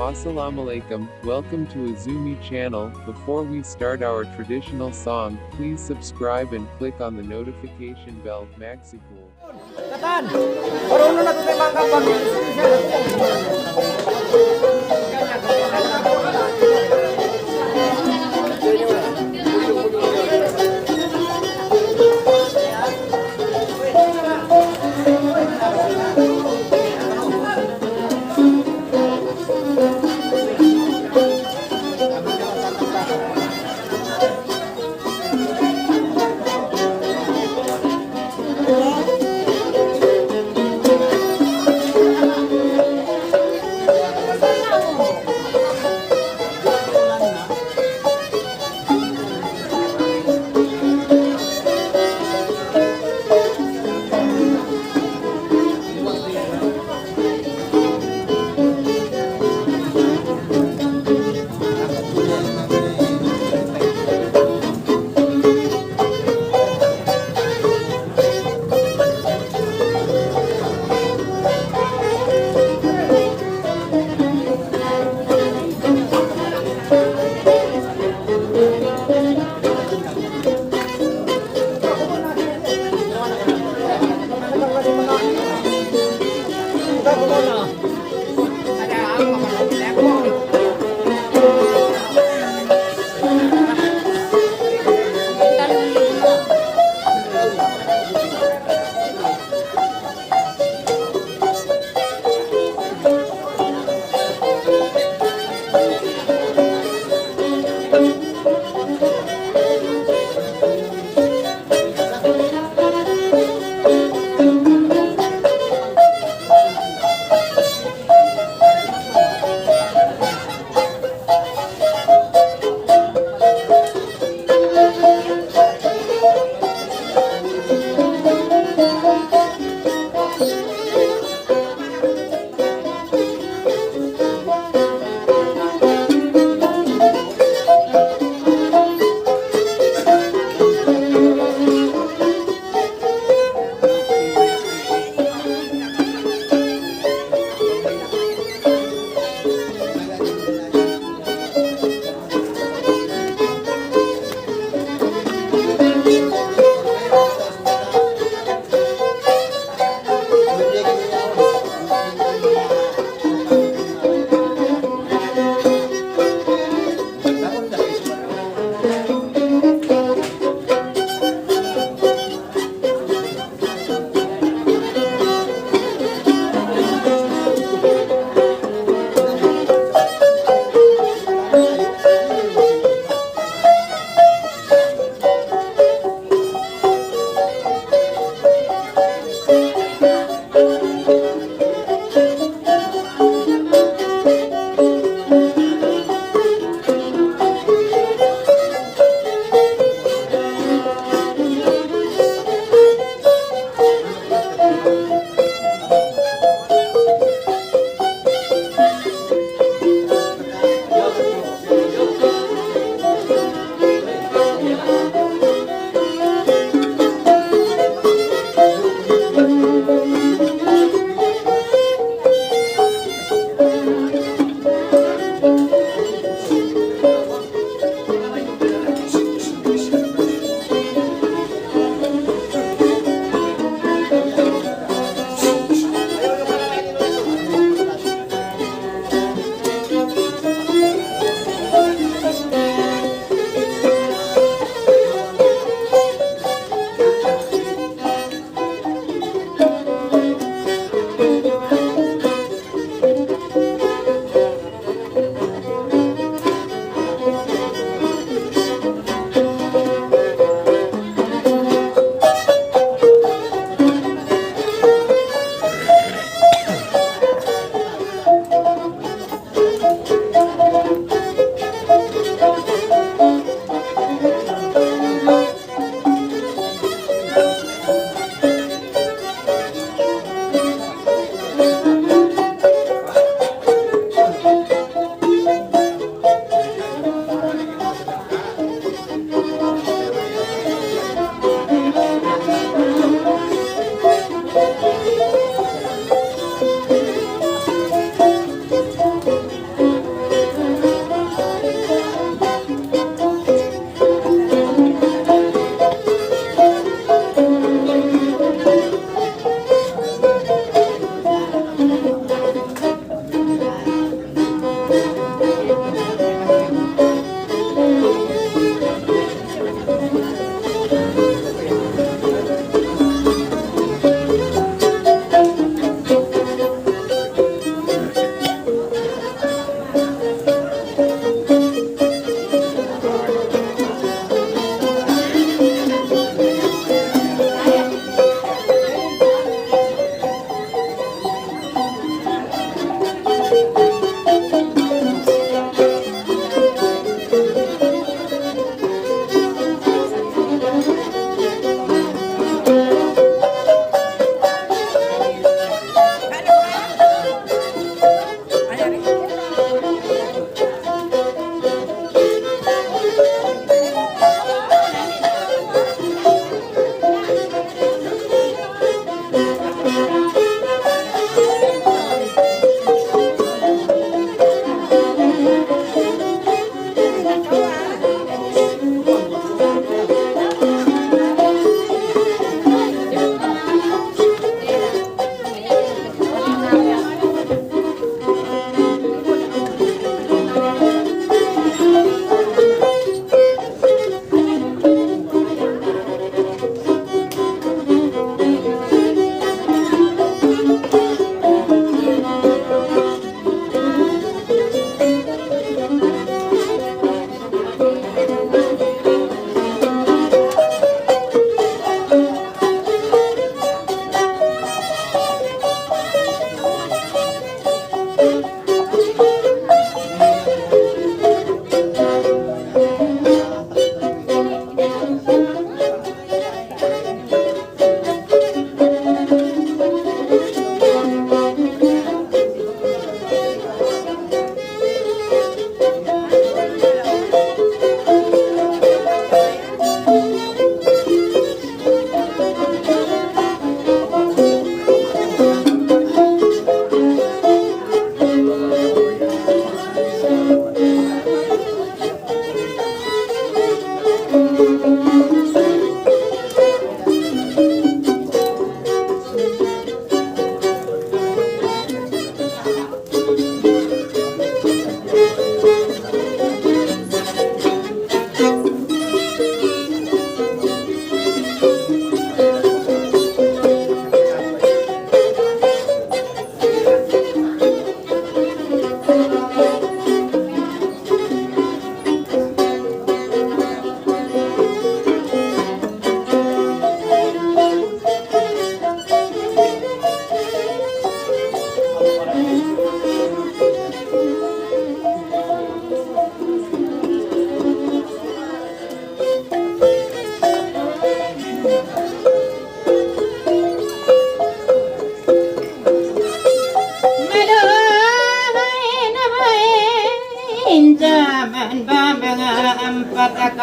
Assalamualaikum, welcome to Azumi channel. Before we start our traditional song, please subscribe and click on the notification bell. Maxipul. Katan, marunong na ito may mga kapag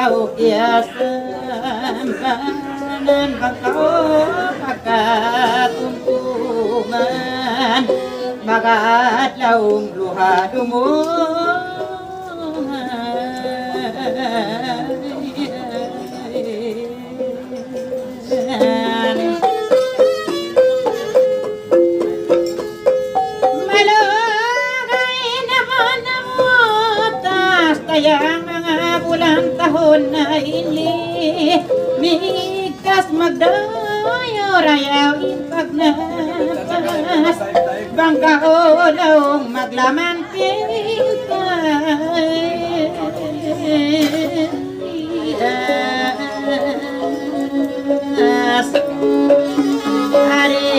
kau kiasan banan bangkau pagkatuntungan bagat laung luha dumungan malugay naman na mo tas tayang mga bulan tahon na ili migkas magdayo rayaw ipagnapas bangka ulong maglaman pintas hari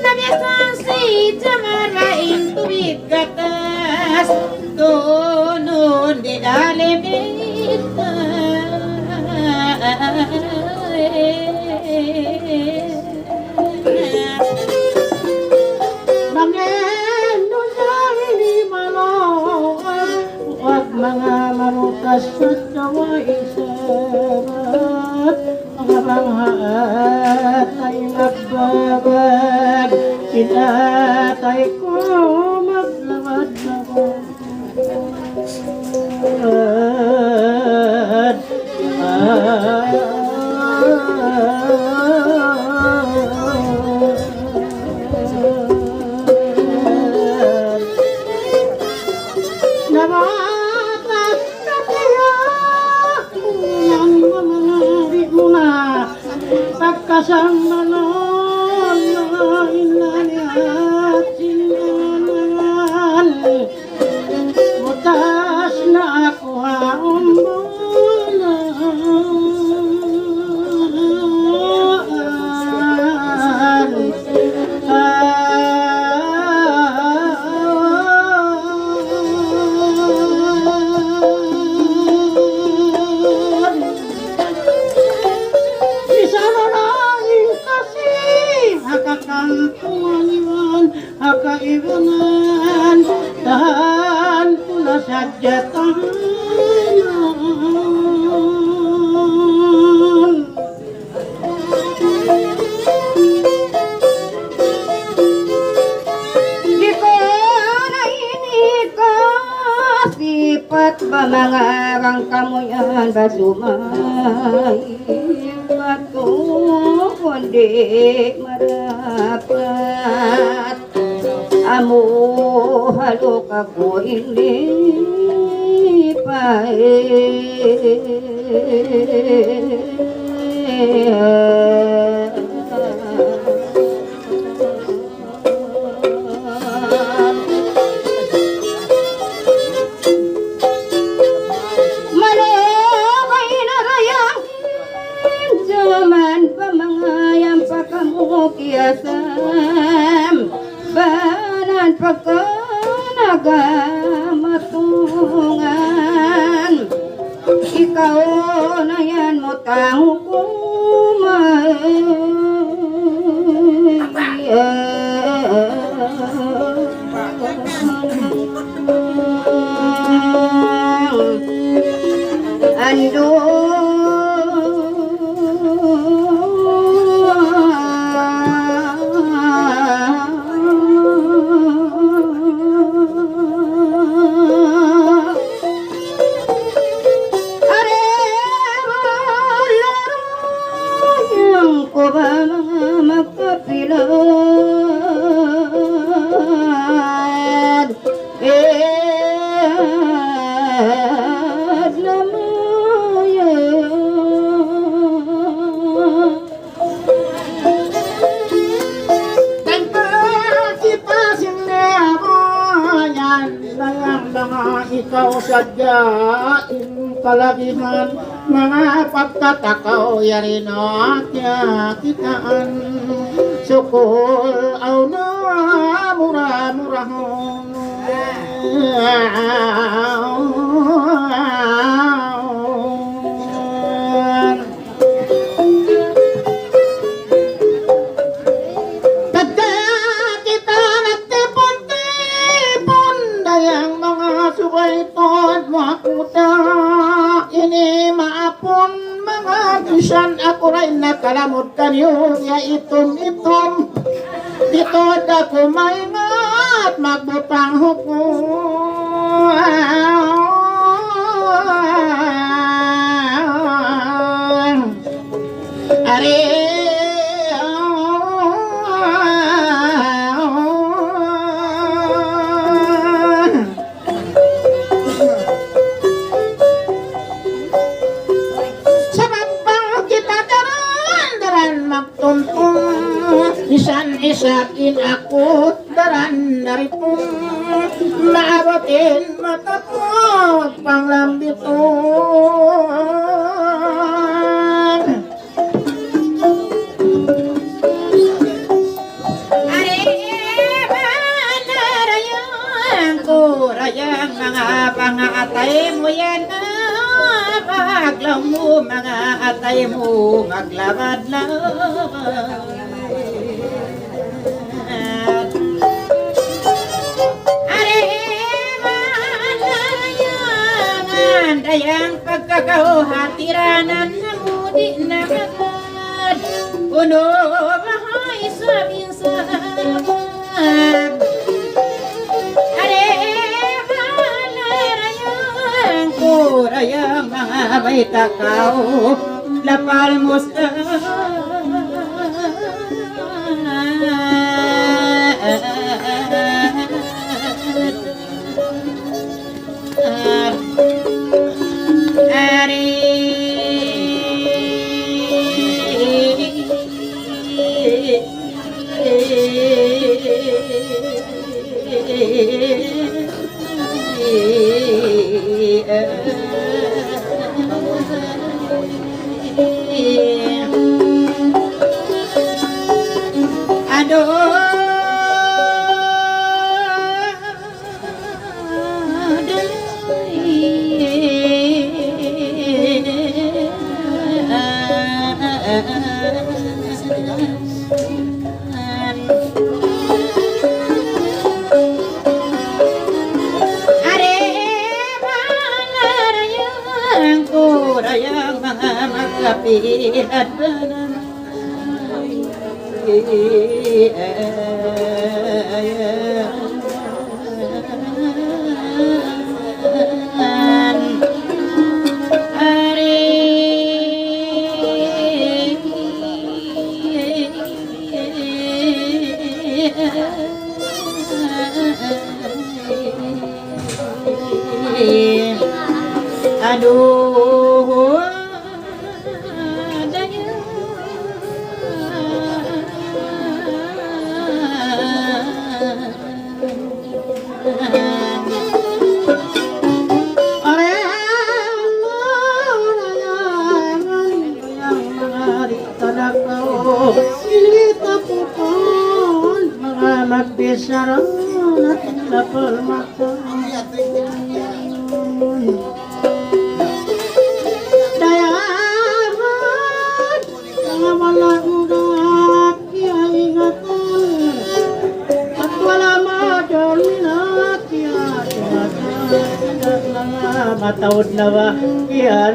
nabiasan si jamarain tubig gatas tunun di dalimita Mangendo sa manoan wag mga marutas sa dawa isabat mga banghaat ay nagbabag sinatay ko maglawad-lawad Nabatas na kaya ang mamari mo na pagkasambalon na inayat sinangan butas na ako ang kaibanan tahan pula saja tangan di kona ini sifat bamangarang kamu yang basumay batu konde marapat amo halok ako malagay na rayang zaman pamangayang pakamukiasam banan pagkanagamatungan ikaw na yan mo tang ando magkapilad ikaw sadyain kalabihan mga pagkatakaw yari na kitaan sukol aw na mura-murahon Uray nakalamot kanyo ya itom-itom dito da kumaingat magbutang hukum Ari Isan-isakin ako daran naripong maabatin matakot panglambiton Banarayang kurayang mga pangatay mo yan paglaw mo mga atay mo maglabad-labad Dayang pagkakauhatiranan na mudi na agad Uno bahay sa binsabag Are malarayang kurayang mga may takaw Lapal musta Pihat aduh Magbisara natin lapal mata Dayaman Mga malagugak Kaya ingatan At wala madalinak Kaya tinatag Mga matawad na ba Kaya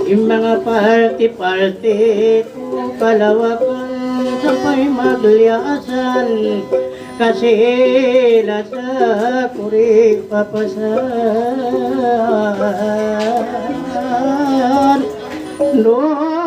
Yung mga party-party ko kalawakan sabay magliasan kasi nasa kuri papasan no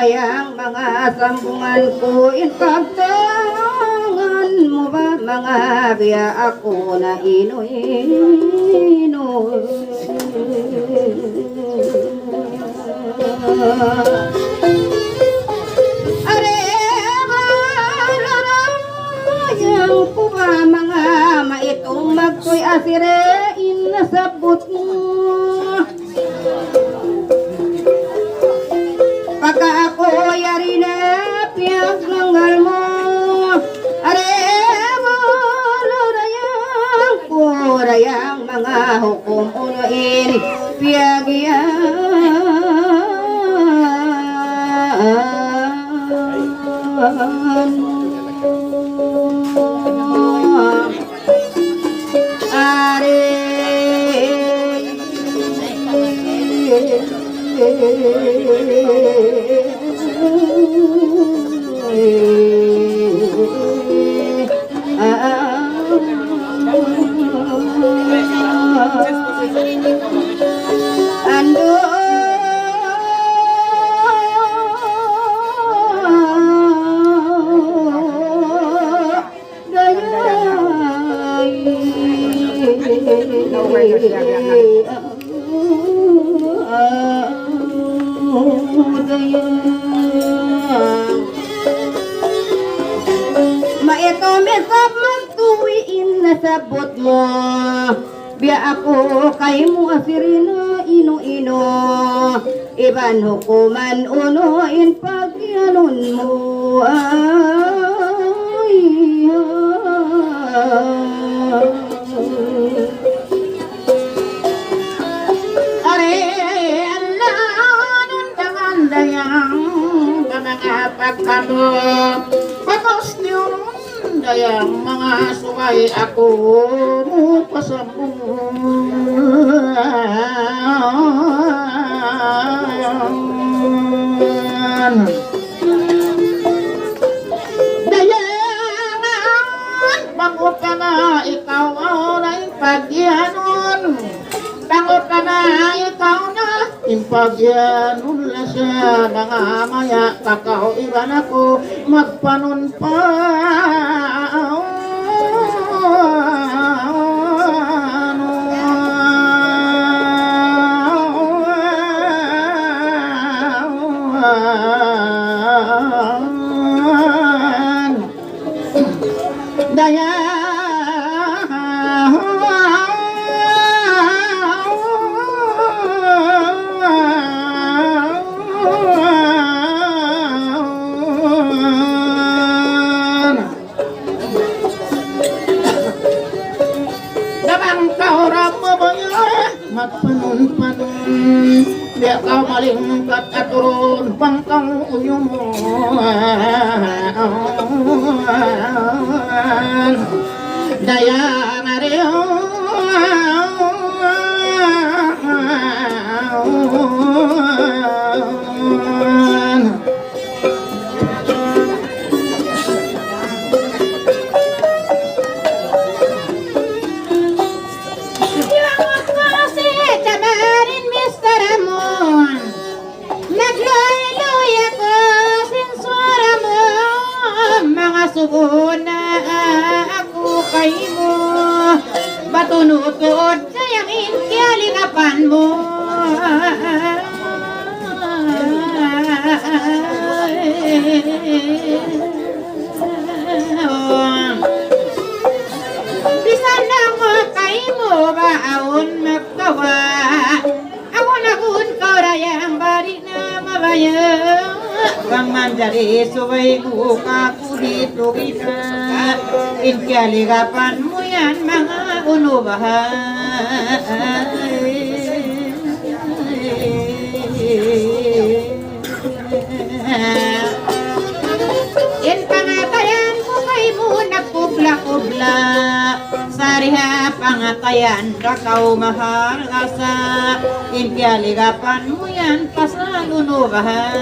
ayang mga sambungan ko ipagtangan mo ba mga biya ako na ino-ino. Yang po ba mga maitong magtoy asirein na sabot mo. Pagka ako yari na piyaglangal mo, arewa rayang kurayang mga hukom unuin piyagyan. Maito-mesap magtuwiin na sabot mo. Biya ako kay mo asirina ino-ino. Iban hukuman unuin pagyanon mo. Pagkano patos niyo dayang mga suway ako mo pasambungan dayangan bangot ka na ikaw ay pagyanon bangot ka na ikaw na impagyanon na siya mga maya kakao iban ako magpanon pa daya magpanon-panon biya kau malingkat at turun pangkang uyo mo daya nga rin Subuna ako kay mo batunutod kayang inkialikapan mo bisan lang mo kay mo baon magkawa ako nagun kaurayang bari na mabayang Bang mandari subay buka dito kita inkialigapan mo yan mga unubahan in pangatayan mo kay mo nagkubla-kubla sariha pangatayan rakaw mahal asa inkialigapan mo yan pasal unubahan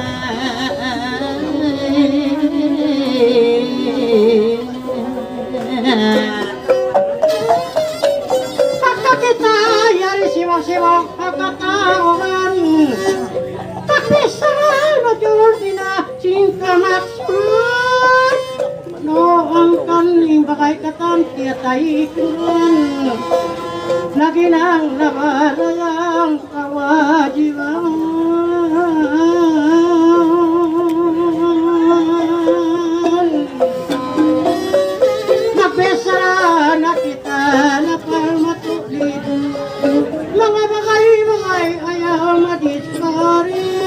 kita yari siwa-siwa pagkataon tapi sa ano yun cinta maksud noong kaning bagay katan tiataykan lagi nang nabalayang kawajiban nagpesara na kita na palmatulid mga bagay ayaw madiskarit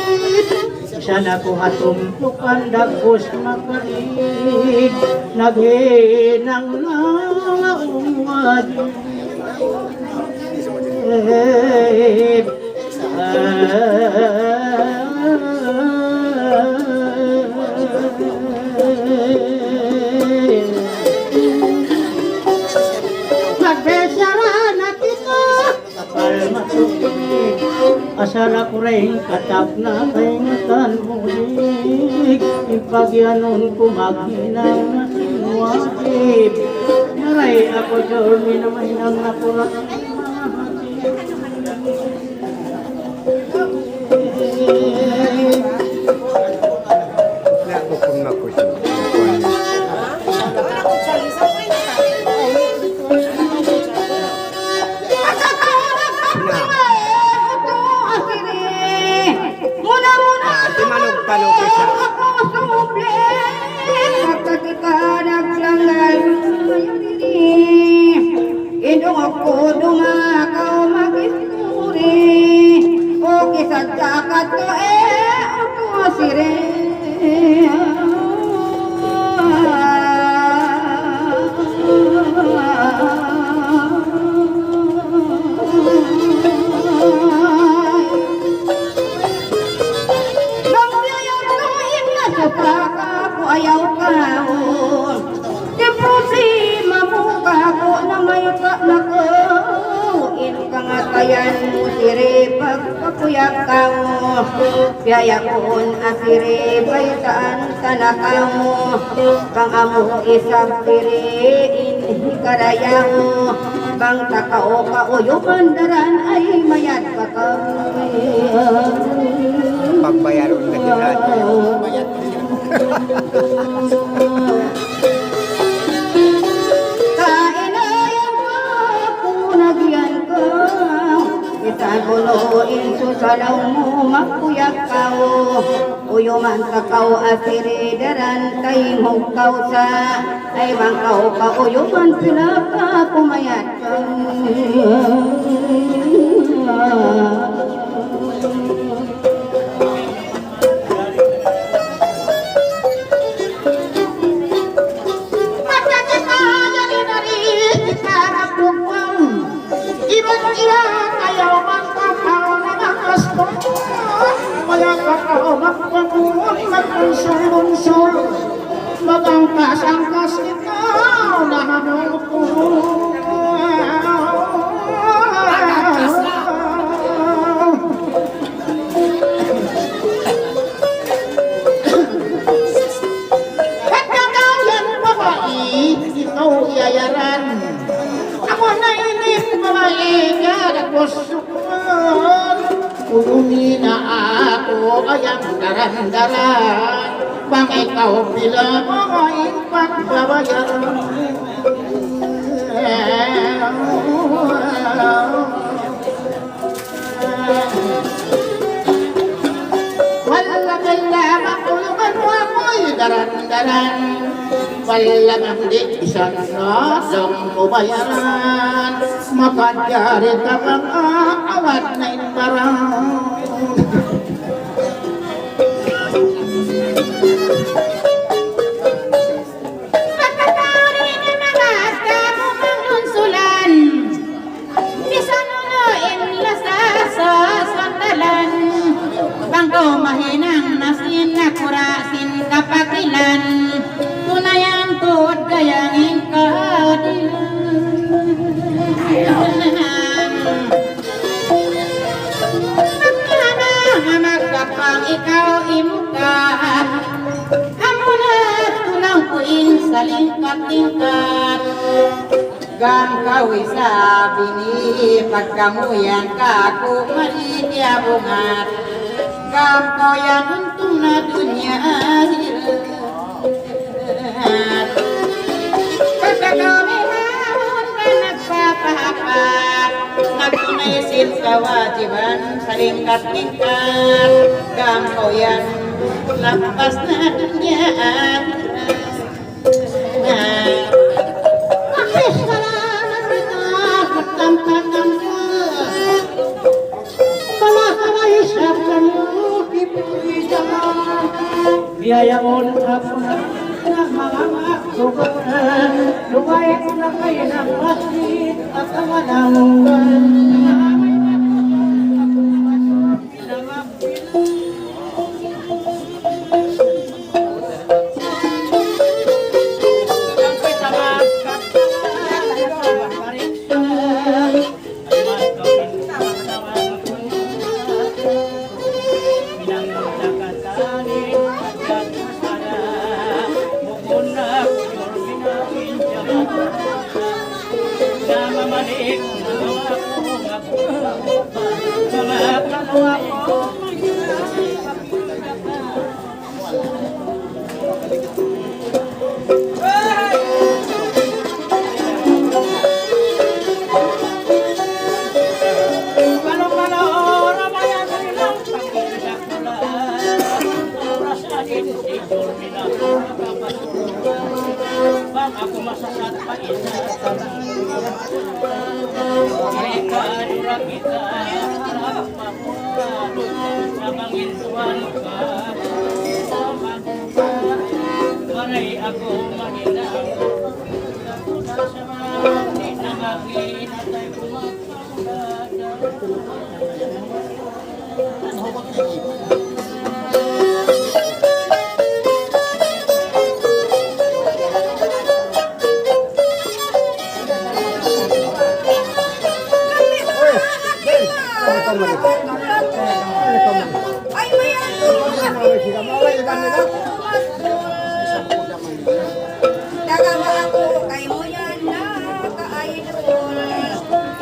sana ko hatumpukan dagos magalig naghinang naumad magbesara na kita kapal matukig asala ko rin katap na kay matan mulig ipagyanon ko maghinang na sinuwakib maray ako dormi naman ang nakulat Indong ako dumakaw mag-isturi o kisadyakat ko ako asire nang biyayan ko inasapa ka ko ayaw ka di problema mo ka ko na may nakuin kangatayan mo sire pagpapuyak ka mo biyayakon asire baytaan tanaka mo kang amo isang sire inhikaraya mo bang takao ka o yung mandaran ay mayat ka kami Pagbayaron ka din natin. Itaguloin susalaw mo magkuyak kao uyuman kakao asire daran kay hukaw sa ay bangkaw ka uyuman sila ka kumayat ka Magangkas-angkas ikaw na hanuko at kagayan babae ikaw iayaran ako na inip babae kadagwasukan ulumi na ako ayang daran-daran bang ikaw pila mga ipagbabayaran wala kailangan tulungan mo ako'y daran-daran wala ang di isang nasang mubayaran makadyari ka bang awat na inbarang mahinang nasin na kurasin kapakilan tunayang tuod kayangin kadilan magkapang ikaw imuka amo na tulang kuin sa lingkat-lingkat gam kawi sabi ni pagkamuyan ka kumalit ya bungat gam kau yang untung na dunia kewajiban saling tingkat gampoyan lepas na dunia biayaon ako na mga maksukunan lumayan na kayo ng masjid at ang alamuan. Aku masasat pa isa mereka adura kita harap mapuan namangintuan ka maray ako mahinang sama di nangangin at ay Dagang ako kay mo yan na ka-idol.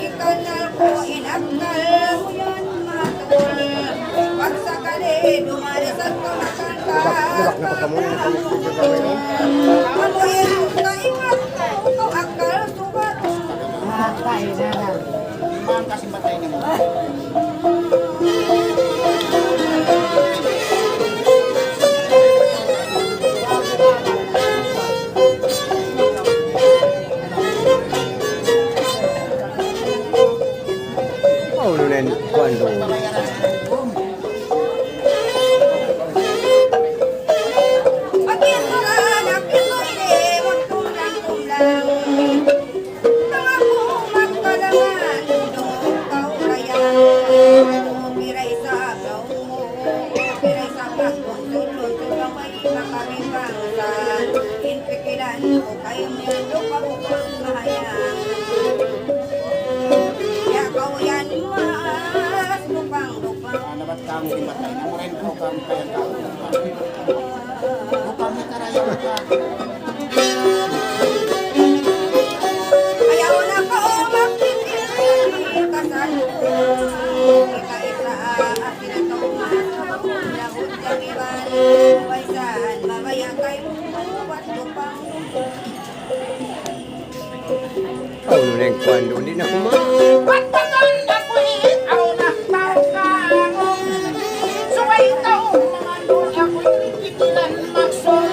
Ikanal ko, inakal mo yan matol. Pag sakali, dumarisan ka makanta. Manuhin mo ka ingat ko, kung akal subat. Matay na lang. Imam kasih matay na mo. Cuando dapat kamu dimatay na mo rin ko kami kaya kamu kami karaya ka Ayaw na ko magpipili kasal ko. Ika-isa at pinatumas labot ng iban. Waisan, mamaya kay buwat lupang. Paulo na yung kwando, hindi na kumain. patagal na ko ikaw na tao ka suway ikaw mga doon ako'y pikilan magsun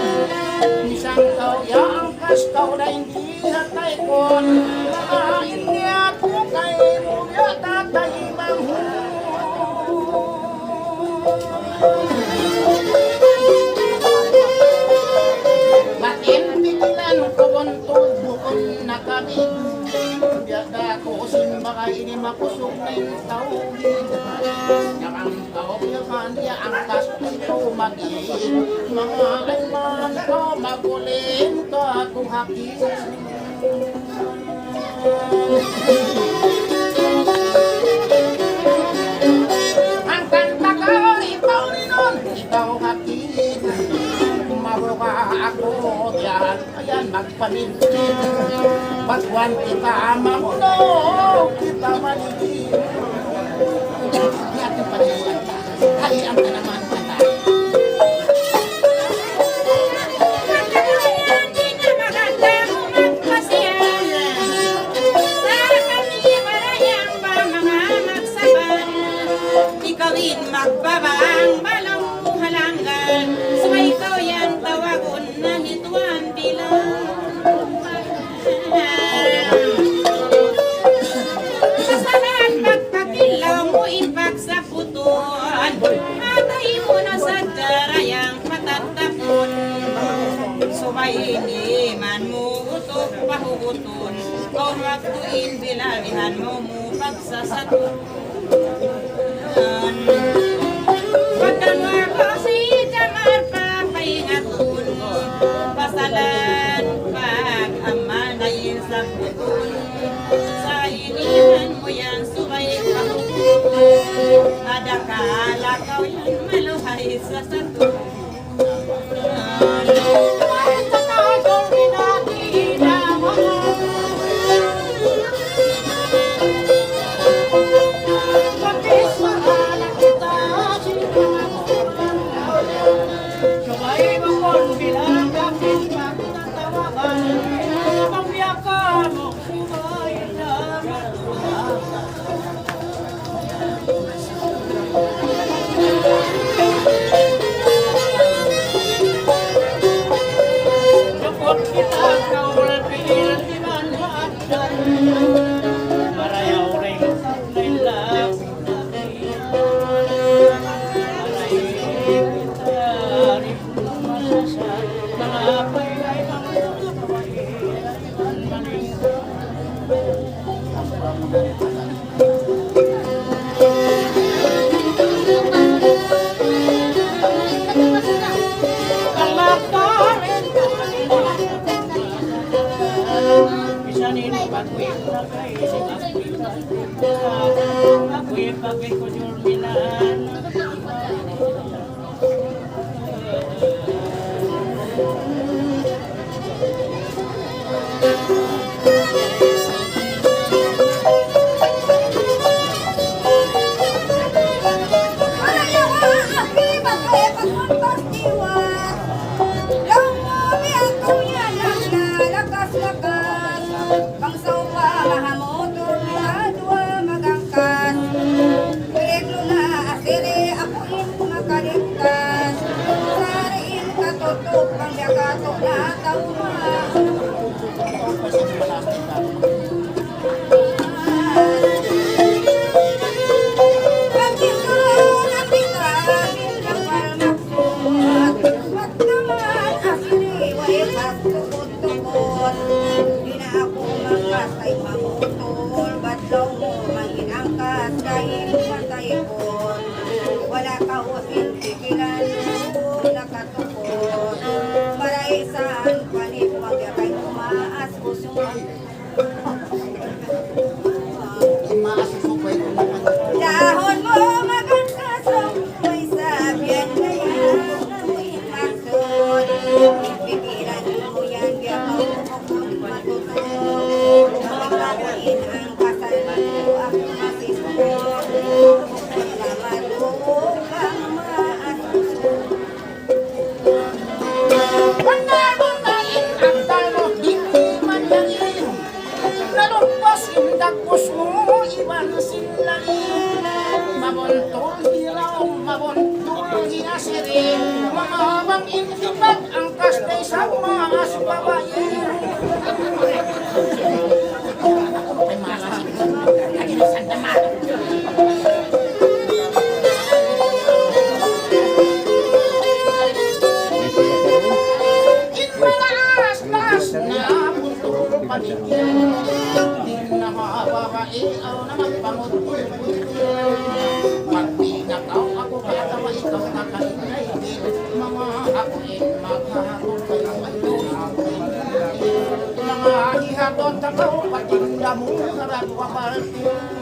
isang tao yang kastaw na hindi hatay ko nakain niya ko kay mo yata tayo batin pikilan ko buntod buon na kami biada ko simba kay ini makusog na yung tawid nakang tawag niya kanya ang kasto magiging mga kaiman ko magulin ka kung hakin ang kanta ko ikaw rin ikaw hakin mabuka ako yan ayan magpamilin Pagwan kita mamuno, kita manigil. Di ating panayawan ka, hayaan ka naman kata. Hindi na maganda kung magpasya. Sa kami marayang ba mga magsabay. kainiman mo utok pahuguton, o magtuin bilalihan mo pagsasatuan. Pagkanwar ko si Jamar papaingatun, pasalan pag-amanayin sa putun, sa inihan mo yan subay pahukutun, adakala kaw yan maluhay sa satun. Dahon mo maganda sa buhay sa biyan na yan, amoy maksud. Pipigilan mo yan, gayaw mo kung matutulog. Magkakain ang kasal mo, ako masisipon. Salamat mo kang maasusod. Panabungain ang talo, di manangin. Nalumpas yung dagpos mo, iwan silalim. Mabuntol hilaw, mabuntol hinasirin. Mahabang intibag ang kastay sa mga babae. Inmalas-las na puntong paligid. Di na mababae o na magpangutul. Magtinakaw ako katawa ikaw nakainay din. Mga ako'y maghahakot kayo mga hihatot ako patinda mo harap wapartin.